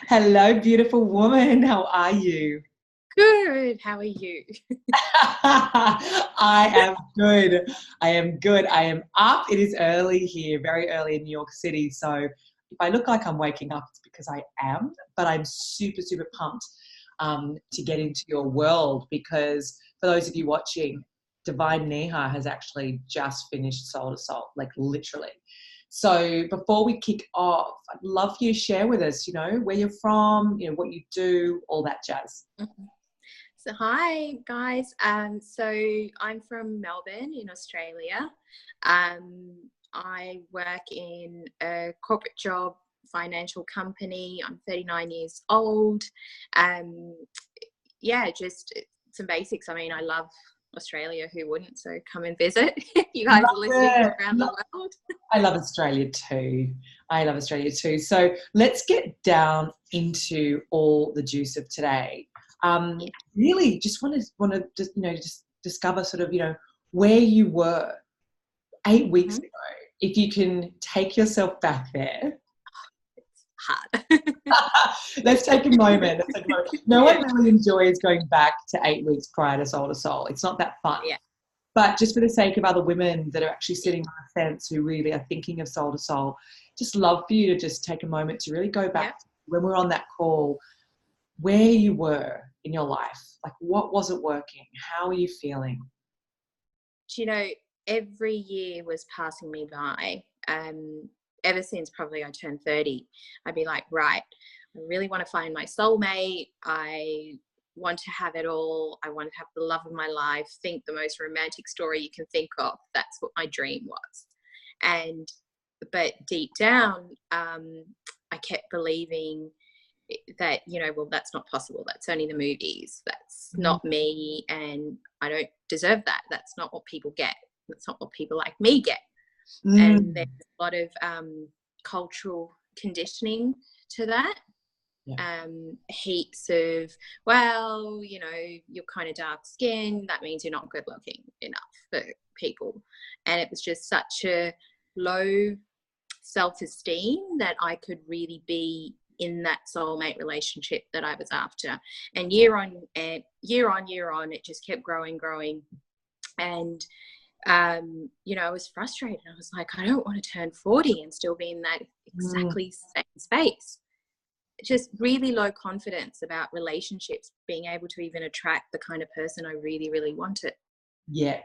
Hello, beautiful woman. How are you? Good. How are you? I am good. I am good. I am up. It is early here, very early in New York City. So if I look like I'm waking up, it's because I am. But I'm super, super pumped to get into your world because for those of you watching, Divine Neha has actually just finished Soul to Soul, like literally. So before we kick off, I'd love for you to share with us, where you're from, what you do, all that jazz. Mhm. So hi guys. So I'm from Melbourne in Australia. I work in a corporate job, financial company. I'm 39 years old. Um, yeah, just some basics. I mean, I love Australia. Who wouldn't? So come and visit. You guys Love are listening it. from around the world. I love Australia too. I love Australia too. So let's get down into all the juice of today. Yeah. Really, just want to just discover sort of where you were 8 weeks Mhm. ago. If you can take yourself back there. It's hard. Let's take a moment. Let's take a moment. No one really enjoys going back to 8 weeks prior to Soul to Soul. It's not that fun. Yeah. But just for the sake of other women that are actually sitting on the fence who really are thinking of Soul to Soul, just love for you to just take a moment to really go back when we were on that call, where you were in your life. Like, what wasn't working? How are you feeling? Do you know, every year was passing me by. Ever since probably I turned 30, I'd be like, right, I really want to find my soulmate. I want to have it all. I want to have the love of my life, think the most romantic story you can think of. That's what my dream was. But deep down, I kept believing that, well, that's not possible. That's only the movies. That's not me. And I don't deserve that. That's not what people get. That's not what people like me get. And there's a lot of cultural conditioning to that. Heaps of, well, you're kind of dark skinned, that means you're not good looking enough for people. And it was just such a low self-esteem that I could really be in that soulmate relationship that I was after. And year on, it just kept growing. And I was frustrated. I was like, I don't want to turn 40 and still be in that exactly same space. Just really low confidence about relationships, being able to even attract the kind of person I really, really wanted. Yeah.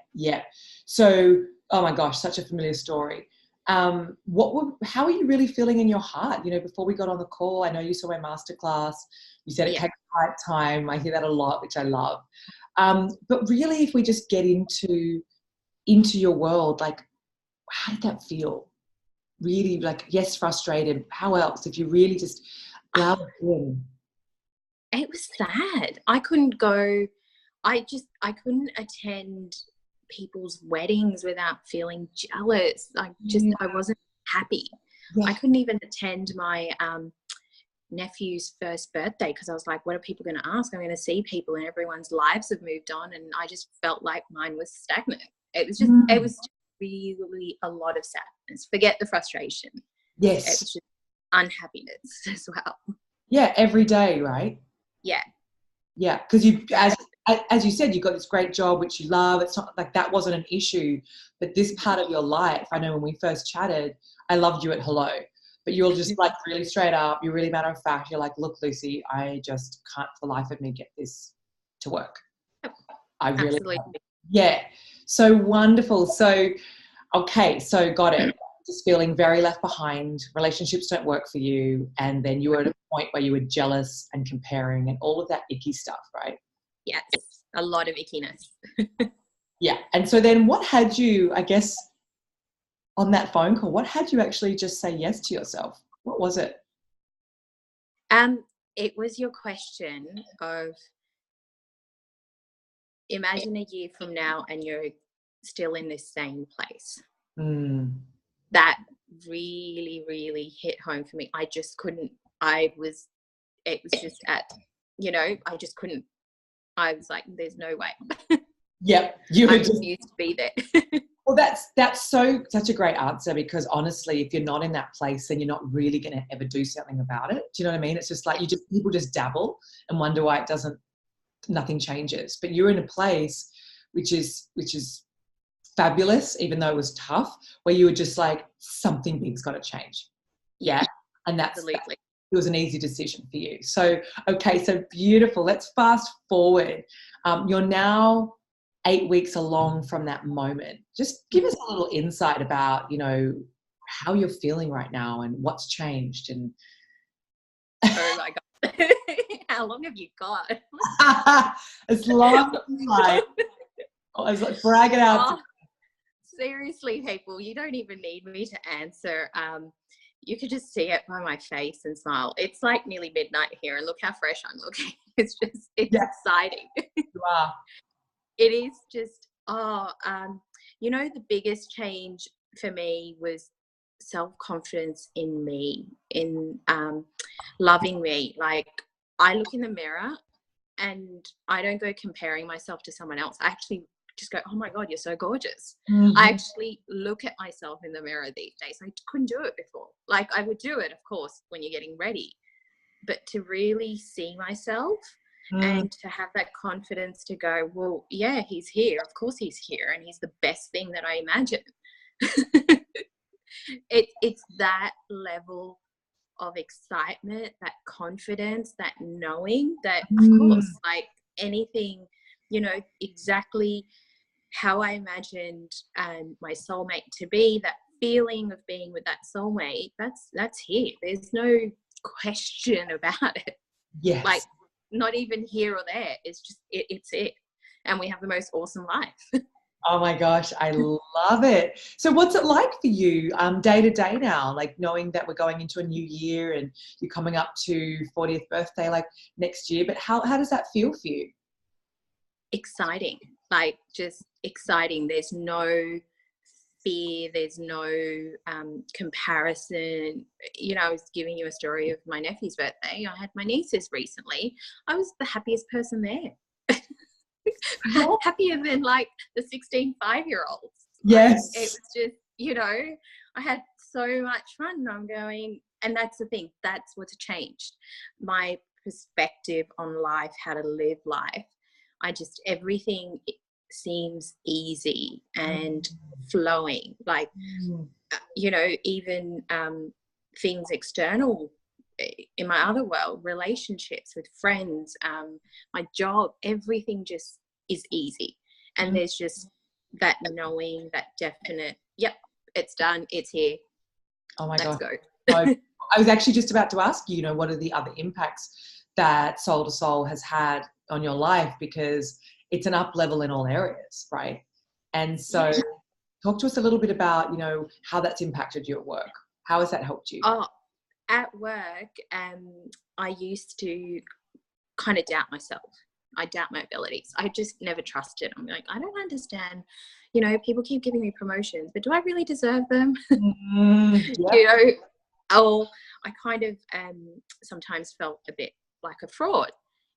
So, oh my gosh, such a familiar story. How are you really feeling in your heart? Before we got on the call, I know you saw my masterclass. You said it takes the right time. I hear that a lot, which I love. But really, if we just get into your world, like, how did that feel? Really, like, yes, frustrated. How else? If you really just allow it in. It was sad. I couldn't go. I couldn't attend people's weddings without feeling jealous. I wasn't happy. Yeah. I couldn't even attend my nephew's first birthday because I was like, what are people going to ask? I'm going to see people and everyone's lives have moved on, and I just felt like mine was stagnant. It was just really a lot of sadness. Forget the frustration. Yes. It was just unhappiness as well. Yeah, every day, right? Yeah. Yeah, because as you said, you've got this great job which you love. It's not like that wasn't an issue, but this part of your life, I know when we first chatted, I loved you at hello, but you're just like really straight up. You're really matter of fact. You're like, look, Lucy, I just can't for the life of me get this to work. I really, Absolutely. yeah. So wonderful. So, okay, so got it. Just feeling very left behind, relationships don't work for you, and then you were at a point where you were jealous and comparing and all of that icky stuff, right? Yes, a lot of ickiness. Yeah. And so then what had you, I guess, on that phone call, what had you actually just say yes to yourself? What was it? It was your question of, imagine a year from now and you're still in this same place. That really, really hit home for me. I just couldn't, it was just I just couldn't, I was like, there's no way. Yep. You I were just, refused to be there. Well, that's such a great answer, because honestly, if you're not in that place, then you're not really going to ever do something about it. Do you know what I mean? It's just like people just dabble and wonder why nothing changes. But you're in a place which is fabulous, even though it was tough, where you were just like, something big's got to change. Yeah, and Absolutely. it was an easy decision for you. So okay, so beautiful. Let's fast forward. You're now 8 weeks along from that moment. Just give us a little insight about, how you're feeling right now and what's changed. And Oh my God. How long have you got? as long as brag it out. Oh, seriously, people, you don't even need me to answer. You could just see it by my face and smile. It's like nearly midnight here, and look how fresh I'm looking. It's exciting. You are. It is just, the biggest change for me was self-confidence in me, in loving me. Like, I look in the mirror and I don't go comparing myself to someone else. I actually just go, oh my God, you're so gorgeous. Mm-hmm. I actually look at myself in the mirror these days. I couldn't do it before. Like, I would do it, of course, when you're getting ready, but to really see myself and to have that confidence to go, well, yeah, he's here. Of course he's here. And he's the best thing that I imagine. It's that level of excitement, that confidence, that knowing that, of course, like anything, exactly how I imagined my soulmate to be, that feeling of being with that soulmate, that's here. There's no question about it. Yes. Like, not even here or there. It's just it's it, and we have the most awesome life. Oh my gosh, I love it. So what's it like for you day to day now, like knowing that we're going into a new year and you're coming up to 40th birthday like next year, but how does that feel for you? Exciting, like just exciting. There's no fear, there's no comparison. I was giving you a story of my nephew's birthday. I had my nieces recently. I was the happiest person there. Happier than like the 16 5-year-olds. Yes. Like, it was just, I had so much fun. I'm going, and that's the thing, that's what's changed my perspective on life, how to live life. Everything seems easy and flowing, like even things external in my other world, relationships with friends, my job, everything just is easy. And there's just that knowing, that definite, yep, it's done, it's here. Oh my Let's God. go. I was actually just about to ask you, what are the other impacts that Soul to Soul has had on your life, because it's an up level in all areas, right? And so talk to us a little bit about, how that's impacted you at work. How has that helped you? Oh, at work, I used to kind of doubt myself. I doubt my abilities. I just never trusted. I'm like, I don't understand. People keep giving me promotions, but do I really deserve them? Yeah. I kind of sometimes felt a bit like a fraud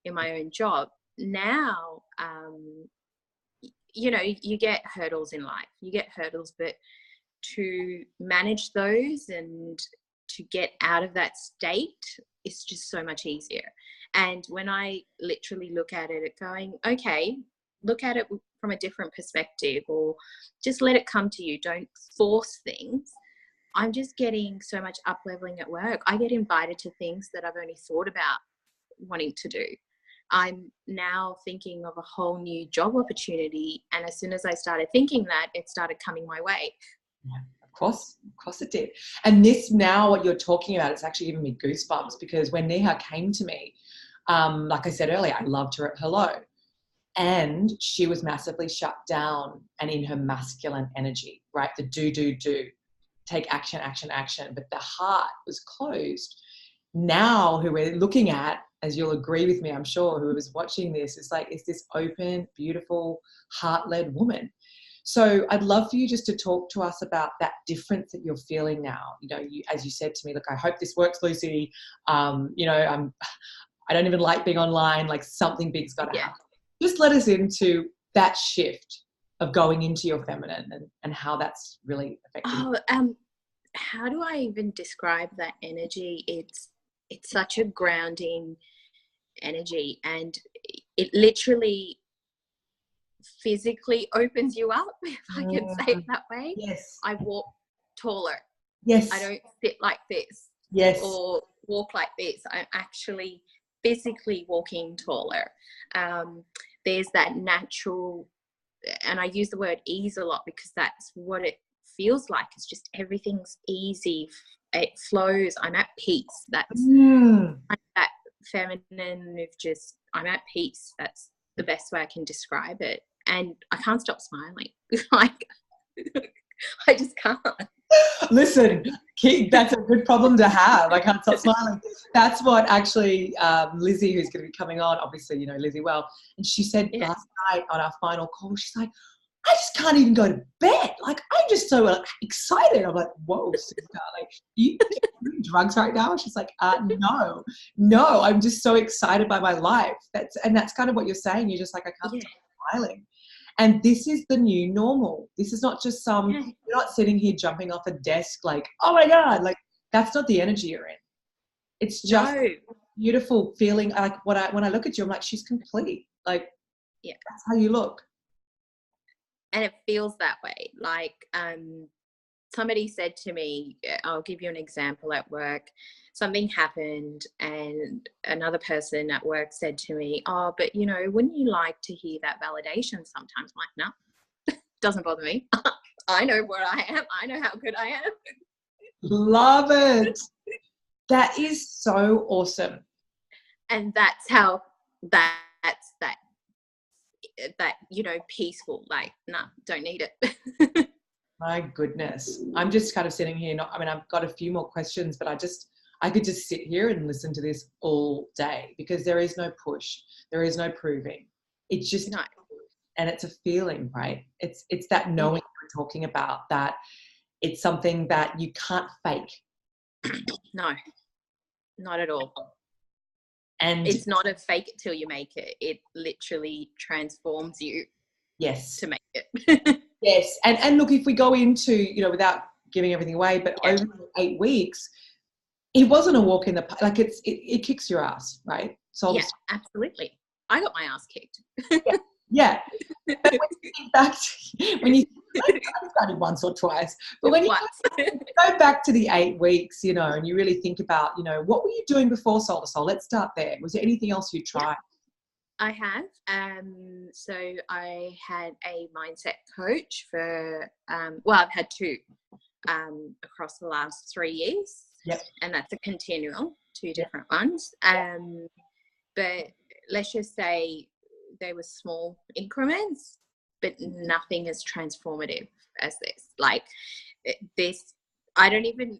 in my own job. Now, you get hurdles in life. You get hurdles, but to manage those and to get out of that state is just so much easier. And when I literally look at it going, okay, look at it from a different perspective, or just let it come to you. Don't force things. I'm just getting so much up leveling at work. I get invited to things that I've only thought about wanting to do. I'm now thinking of a whole new job opportunity. And as soon as I started thinking that, it started coming my way. Yeah, of course it did. And this, now what you're talking about, it's actually giving me goosebumps, because when Neha came to me, like I said earlier, I loved her at hello, and she was massively shut down and in her masculine energy, right? The do, take action, but the heart was closed. Now who we're looking at, as you'll agree with me, I'm sure, whoever's watching this, is like, it's this open, beautiful, heart-led woman. So I'd love for you just to talk to us about that difference that you're feeling now. As you said to me, look, I hope this works, Lucy. I don't even like being online. Like, something big's got to happen. Just let us into that shift. of going into your feminine, and how that's really affecting you? How do I even describe that energy? It's such a grounding energy, and it literally physically opens you up, if I can say it that way. Yes. I walk taller. Yes. I don't sit like this. Yes. Or walk like this. I'm actually physically walking taller. There's that natural, and I use the word ease a lot because that's what it feels like. It's just everything's easy. It flows. I'm at peace. That's that feminine of just, I'm at peace. That's the best way I can describe it. And I can't stop smiling. Like, I just can't. Listen, that's a good problem to have. I can't stop smiling. That's what actually Lizzie, who's going to be coming on, obviously you know Lizzie well, and she said last night on our final call, she's like, I just can't even go to bed. Like, I'm just so excited. I'm like, whoa, sister, like, you doing drugs right now? She's like, no, I'm just so excited by my life. That's kind of what you're saying. You're just like, I can't stop smiling. And this is the new normal. This is not just you're not sitting here jumping off a desk like, oh my God, like that's not the energy you're in. It's just beautiful feeling. Like when I look at you, I'm like, she's complete. Like, that's how you look. And it feels that way. Like, somebody said to me, I'll give you an example at work. Something happened and another person at work said to me, oh, but you know, wouldn't you like to hear that validation sometimes? I'm like, no, doesn't bother me. I know where I am. I know how good I am. Love it. That is so awesome. And that's how that's that, you know, peaceful, like, nah, don't need it. My goodness. I'm just kind of sitting here. I've got a few more questions, but I could just sit here and listen to this all day because there is no push. There is no proving. It's just, and it's a feeling, right? It's that knowing we're talking about, that it's something that you can't fake. No, not at all. And it's not a fake it till you make it. It literally transforms you. Yes. To make it. Yes. And look, if we go into, you know, without giving everything away, but over 8 weeks, it wasn't a walk in the park. Like it kicks your ass, right? So absolutely. I got my ass kicked. Yeah. But when you think back I've done it once or twice, but when you go back to the 8 weeks, you know, and you really think about, you know, what were you doing before Soul to Soul? Let's start there. Was there anything else you tried? I have. So I had a mindset coach for, I've had two across the last 3 years. Yep. And that's a continual, two different ones. But let's just say they were small increments, but nothing as transformative as this. Like this, I don't even,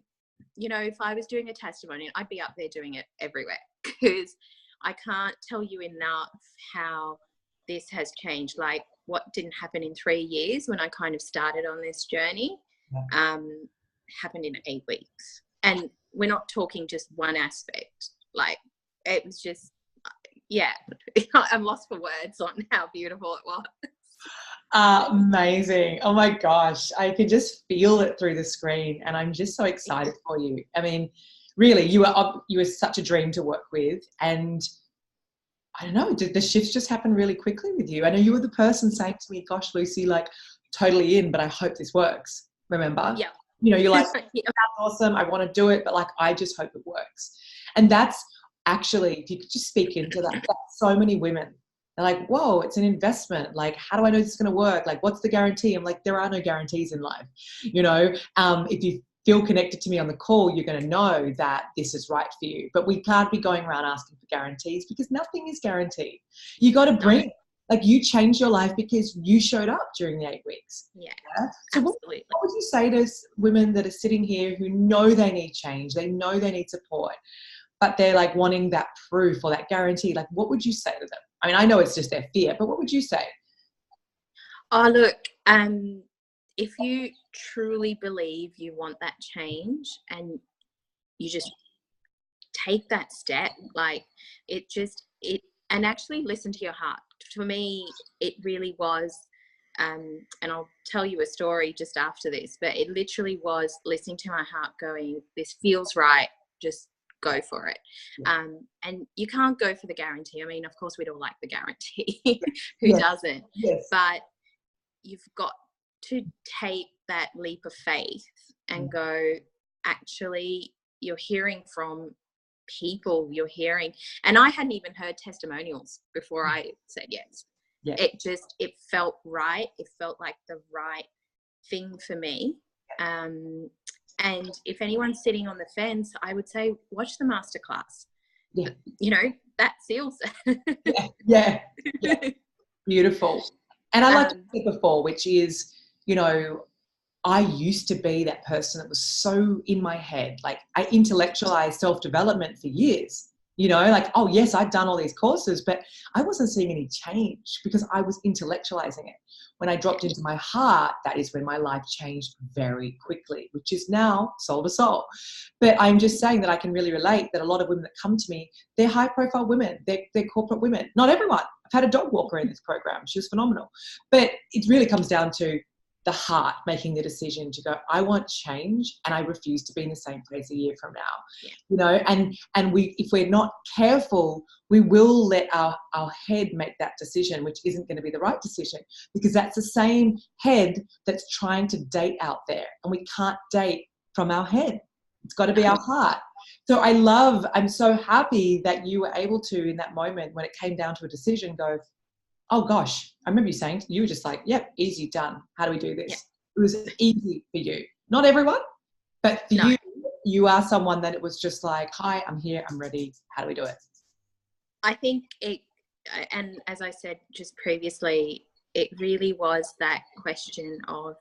you know, if I was doing a testimony, I'd be up there doing it everywhere, because I can't tell you enough how this has changed. Like what didn't happen in 3 years when I kind of started on this journey, happened in 8 weeks. And we're not talking just one aspect. Like it was just, I'm lost for words on how beautiful it was. Amazing. Oh my gosh. I can just feel it through the screen, and I'm just so excited for you. I mean, really, you were such a dream to work with, and I don't know, did the shifts just happen really quickly with you? I know you were the person saying to me, gosh, Lucy, like totally in, but I hope this works. Remember? Yeah. You know, you're like, that's awesome. I want to do it, but like, I just hope it works. And that's actually, if you could just speak into that, so many women, they're like, whoa, it's an investment. Like, how do I know this is going to work? Like, what's the guarantee? I'm like, there are no guarantees in life. You know, if you feel connected to me on the call, you're going to know that this is right for you. But we can't be going around asking for guarantees, because nothing is guaranteed. You got to bring, like, you changed your life because you showed up during the 8 weeks. Yeah. So what would you say to women that are sitting here who know they need change, they know they need support, but they're like wanting that proof or that guarantee? Like, what would you say to them? I mean, I know it's just their fear, but what would you say? Oh, look, if you truly believe you want that change and you just take that step, like and actually listen to your heart. For me, it really was and I'll tell you a story just after this, but it literally was listening to my heart going, this feels right, just go for it. And you can't go for the guarantee. I mean, of course we'd all like the guarantee. Who doesn't? Yes. But you've got to take that leap of faith and go, actually, you're hearing from people, and I hadn't even heard testimonials before I said yes. It felt right. It felt like the right thing for me. And if anyone's sitting on the fence, I would say watch the masterclass. That seals it. Beautiful. And I like to say before, which is, I used to be that person that was so in my head. Like, I intellectualized self-development for years, like, oh yes, I've done all these courses, but I wasn't seeing any change because I was intellectualizing it. When I dropped into my heart, that is when my life changed very quickly, which is now soul to soul. But I'm just saying that I can really relate that a lot of women that come to me, they're high profile women, they're corporate women. Not everyone. I've had a dog walker in this program. She was phenomenal. But it really comes down to the heart making the decision to go, I want change and I refuse to be in the same place a year from now. And if we're not careful, we will let our head make that decision, which isn't going to be the right decision, because that's the same head that's trying to date out there, and we can't date from our head. It's got to be our heart. So I'm so happy that you were able to, in that moment when it came down to a decision, go, oh gosh, I remember you saying, you were just like, yep, easy, done. How do we do this? It was easy for you. Not everyone, but for you, you are someone that it was just like, hi, I'm here, I'm ready. How do we do it? I think and as I said just previously, it really was that question of,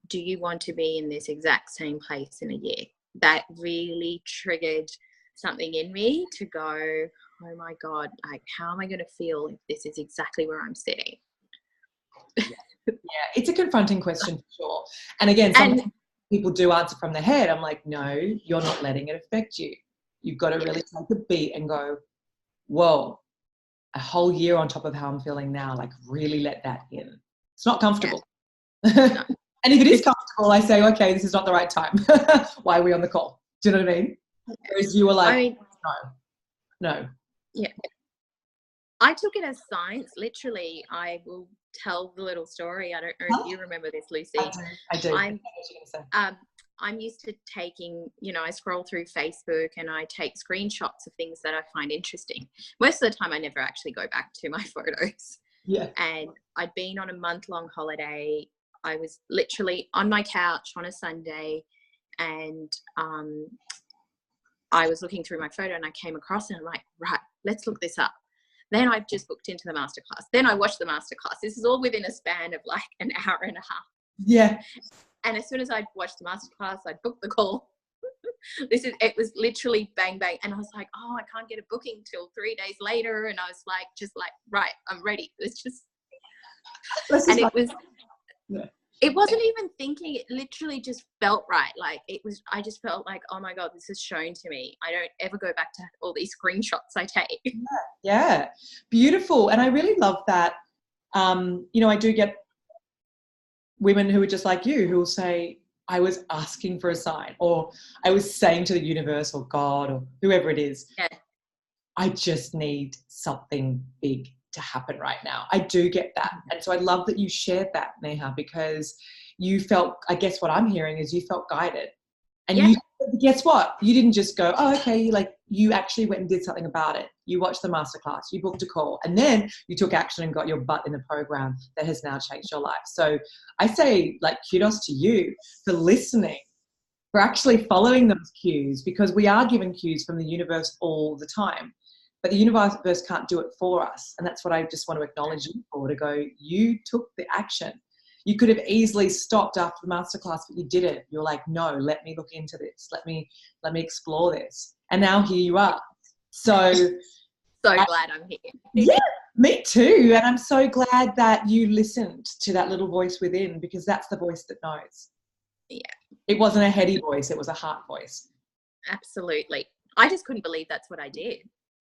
do you want to be in this exact same place in a year? That really triggered something in me to go, oh my God, like, how am I going to feel if this is exactly where I'm sitting? It's a confronting question for sure. And again, sometimes people do answer from their head. I'm like, no, you're not letting it affect you. You've got to really take a beat and go, whoa, a whole year on top of how I'm feeling now, like really let that in. It's not comfortable. No. And if it is comfortable, I say, okay, this is not the right time. Why are we on the call? Do you know what I mean? Whereas you were like, no. Yeah. I took it as science. Literally, I will tell the little story. I don't know if you remember this, Lucy. I do. I'm used to taking, I scroll through Facebook and I take screenshots of things that I find interesting. Most of the time, I never actually go back to my photos. Yeah. And I'd been on a month-long holiday. I was literally on my couch on a Sunday, and I was looking through my photo and I came across it, and I'm like, right, let's look this up. Then I've just booked into the masterclass. Then I watched the masterclass. This is all within a span of like an hour and a half. Yeah. And as soon as I'd watched the masterclass, I'd booked the call. It was literally bang, bang. And I was like, oh, I can't get a booking till 3 days later. And I was like, right, I'm ready. It's just, and it was, it wasn't even thinking, it literally just felt right. Like I just felt like, oh my God, this is shown to me. I don't ever go back to all these screenshots I take. Yeah. Beautiful. And I really love that. I do get women who are just like you, who will say, I was asking for a sign, or I was saying to the universe or God or whoever it is, I just need something big to happen right now. I do get that. And so I love that you shared that, Neha, because you felt, I guess what I'm hearing is you felt guided. And you, guess what? You didn't just go, oh, okay, you actually went and did something about it. You watched the masterclass, you booked a call, and then you took action and got your butt in the program that has now changed your life. So I say, kudos to you for listening, for actually following those cues, because we are given cues from the universe all the time. But the universe can't do it for us. And that's what I just want to acknowledge you for, to go, you took the action. You could have easily stopped after the masterclass, but you didn't. You're like, no, let me look into this. Let me explore this. And now here you are. So glad I'm here. Yeah, me too. And I'm so glad that you listened to that little voice within, because that's the voice that knows. Yeah. It wasn't a heady voice. It was a heart voice. Absolutely. I just couldn't believe that's what I did.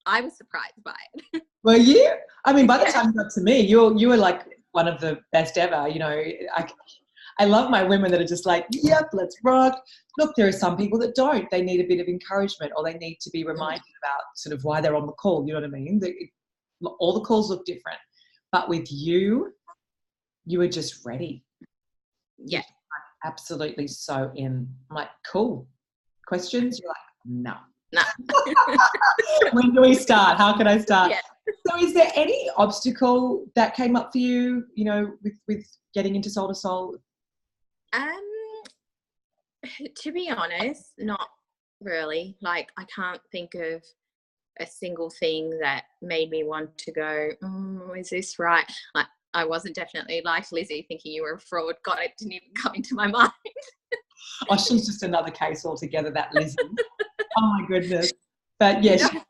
I was surprised by it. Were you? I mean, by the time you got to me, you were like one of the best ever. You know, I love my women that are just like, yep, let's rock. Look, there are some people that don't. They need a bit of encouragement, or they need to be reminded about sort of why they're on the call. You know what I mean? All the calls look different. But with you, you were just ready. Yeah. Absolutely so in. I'm like, cool. Questions? You're like, no. No. When do we start? How can I start? Yeah. So is there any obstacle that came up for you, you know, with getting into Soul to Soul? To be honest, not really. Like, I can't think of a single thing that made me want to go, is this right? Like, I wasn't definitely like Lizzie thinking you were a fraud. God, it didn't even come into my mind. Oh, she's just another case altogether, that Lizzie. Oh my goodness. But yes. No,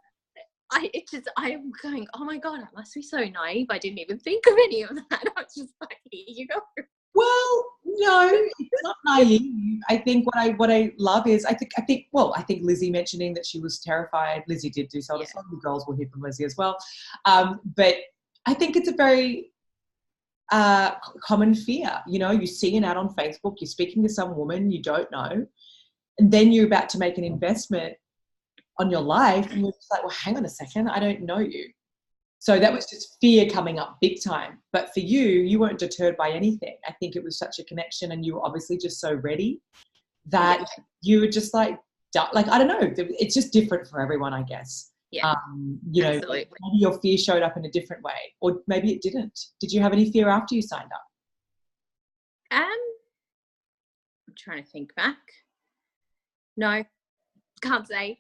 I'm going, oh my God, I must be so naive. I didn't even think of any of that. I was just like, here you go. Well, no, it's not naive. I think what I love is I think Lizzie mentioning that she was terrified. Lizzie did do Soul to Soul. The girls will hear from Lizzie as well. But I think it's a very common fear. You know, you see an ad on Facebook, you're speaking to some woman you don't know, and then you're about to make an investment on your life, and you're just like, well, hang on a second, I don't know you. So that was just fear coming up big time. But for you, you weren't deterred by anything. I think it was such a connection, and you were obviously just so ready that you were just like, I don't know, it's just different for everyone, I guess. Yeah, you know, absolutely. maybe your fear showed up in a different way, or maybe it didn't. Did you have any fear after you signed up? I'm trying to think back. No, can't say.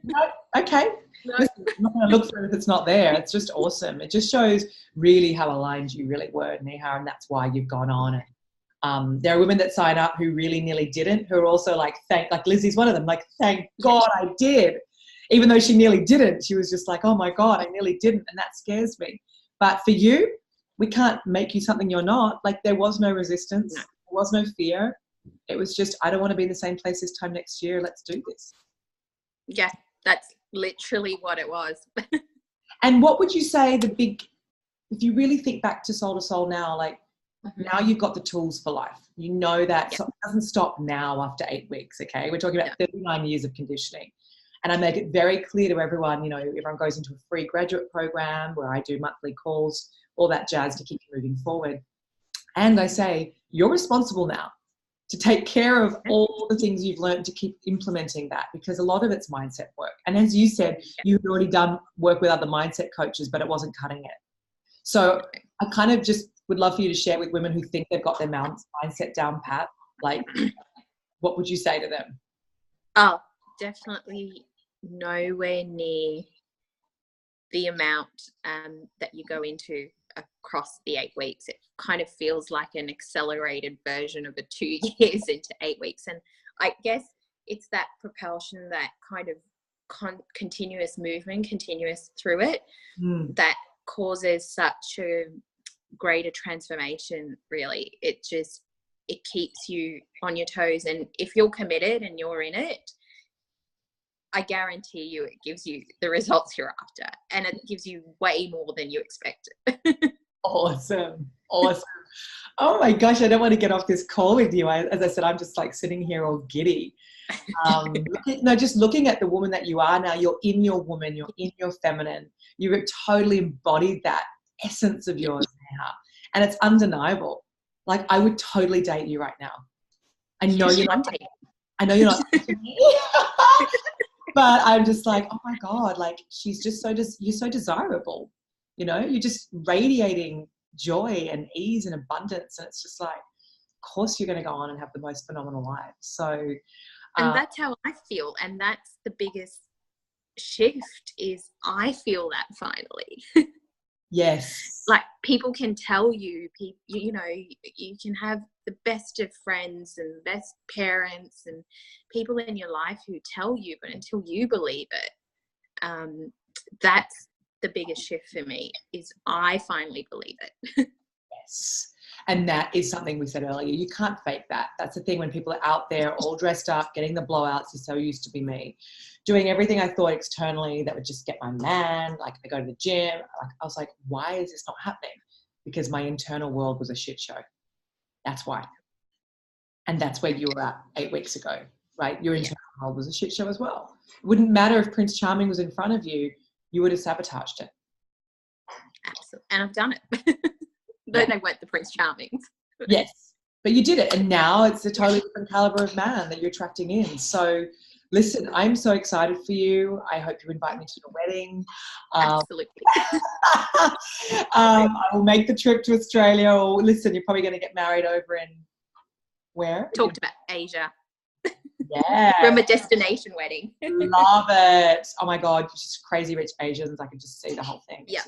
No? Okay. No. Listen, I'm not going to look for it if it's not there. It's just awesome. It just shows really how aligned you really were, Neha, and that's why you've gone on. There are women that sign up who really nearly didn't, who are also like Lizzie's one of them, like, thank God I did. Even though she nearly didn't, she was just like, oh my God, I nearly didn't, and that scares me. But for you, we can't make you something you're not. Like, there was no resistance. No. There was no fear. It was just, I don't want to be in the same place this time next year. Let's do this. Yeah, that's literally what it was. And what would you say if you really think back to Soul now, like, now you've got the tools for life. You know that it doesn't stop now after 8 weeks, okay? We're talking about 39 years of conditioning. And I make it very clear to everyone, you know, everyone goes into a free graduate program where I do monthly calls, all that jazz to keep you moving forward. And I say, you're responsible now to take care of all the things you've learned, to keep implementing that, because a lot of it's mindset work. And as you said, you've already done work with other mindset coaches, but it wasn't cutting it. So I kind of just would love for you to share with women who think they've got their mindset down pat, like, what would you say to them? Oh, definitely nowhere near the amount that you go into across the 8 weeks. It kind of feels like an accelerated version of a 2 years into 8 weeks. And I guess it's that propulsion, that kind of continuous movement, continuous through it, that causes such a greater transformation, really. It keeps you on your toes. And if you're committed and you're in it, I guarantee you it gives you the results you're after, and it gives you way more than you expected. Awesome. Oh my gosh, I don't want to get off this call with you. As I said, I'm just like sitting here all giddy. Just looking at the woman that you are now, you're in your woman, you're in your feminine. You've totally embodied that essence of yours now, and it's undeniable. Like, I would totally date you right now. I know you're not. But I'm just like, oh my God, like, she's just you're so desirable. You know, you're just radiating joy and ease and abundance. And it's just like, of course you're going to go on and have the most phenomenal life. So. And that's how I feel. And that's the biggest shift, is I feel that finally. Yes. Like, people can tell you, you know, you can have the best of friends and best parents and people in your life who tell you, but until you believe it, that's the biggest shift for me, is I finally believe it. Yes. And that is something we said earlier. You can't fake that. That's the thing, when people are out there all dressed up, getting the blowouts. Is so used to be me, doing everything I thought externally that would just get my man. Like, I go to the gym. Like, I was like, why is this not happening? because my internal world was a shit show. That's why. And that's where you were at 8 weeks ago, right? Your internal world was a shit show as well. It wouldn't matter if Prince Charming was in front of you, you would have sabotaged it. Absolutely. And I've done it. Though they weren't the Prince Charmings. Yes, but you did it. And now it's a totally different caliber of man that you're attracting in. So listen, I'm so excited for you. I hope you invite me to your wedding. Absolutely. I will make the trip to Australia. Or listen, you're probably going to get married over in where? Talked about Asia. Yeah. From a destination wedding. Love it. Oh my God, just crazy rich Asians. I could just see the whole thing. Yeah.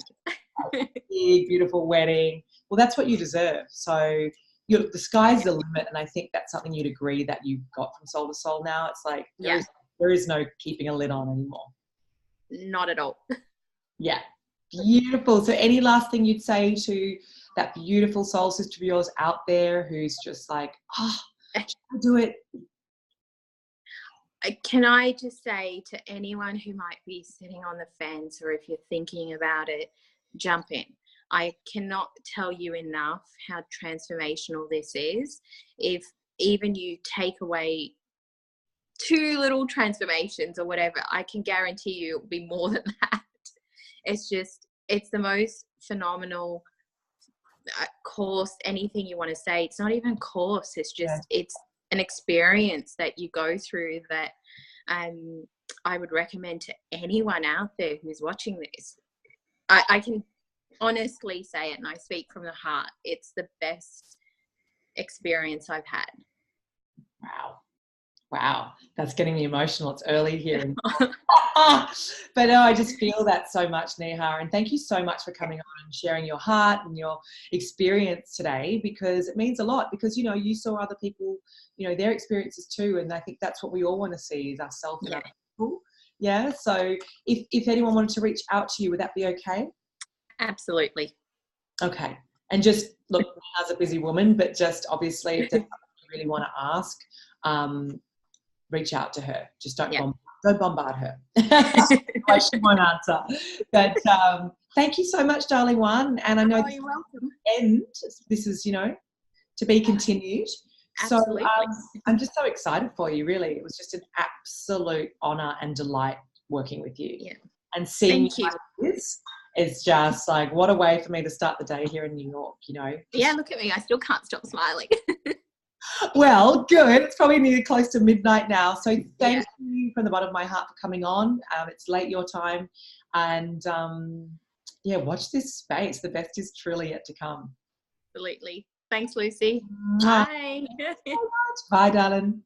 Big, beautiful wedding. Well, that's what you deserve. So the sky's the limit. And I think that's something you'd agree that you've got from Soul to Soul now. It's like there is no keeping a lid on anymore. Not at all. Yeah. Beautiful. So any last thing you'd say to that beautiful soul sister of yours out there who's just like, do it? Can I just say to anyone who might be sitting on the fence, or if you're thinking about it, jump in. I cannot tell you enough how transformational this is. If even you take away 2 little transformations or whatever, I can guarantee you it will be more than that. It's the most phenomenal course, anything you want to say. It's not even course. It's just, it's an experience that you go through that I would recommend to anyone out there who's watching this. I can honestly say it, and I speak from the heart. It's the best experience I've had. Wow. That's getting me emotional. It's early here. But no, I just feel that so much, Neha. And thank you so much for coming on and sharing your heart and your experience today, because it means a lot, because, you know, you saw other people, you know, their experiences too. And I think that's what we all want to see is ourselves and other people. Yeah. So if anyone wanted to reach out to you, would that be okay? Absolutely. Okay. And just look, Neha's a busy woman, but just obviously if there's something you really want to ask, reach out to her. Just don't bombard her. She won't answer. But thank you so much, darling one. And I know you're welcome. This is, you know, to be continued. Absolutely. So I'm just so excited for you, really. It was just an absolute honour and delight working with you. Yeah. And seeing you like this is just like, what a way for me to start the day here in New York, you know. Yeah, look at me. I still can't stop smiling. Well, good. It's probably near close to midnight now. So thank you from the bottom of my heart for coming on. It's late your time. And, watch this space. The best is truly yet to come. Absolutely. Thanks, Lucy. Bye. Bye, darling.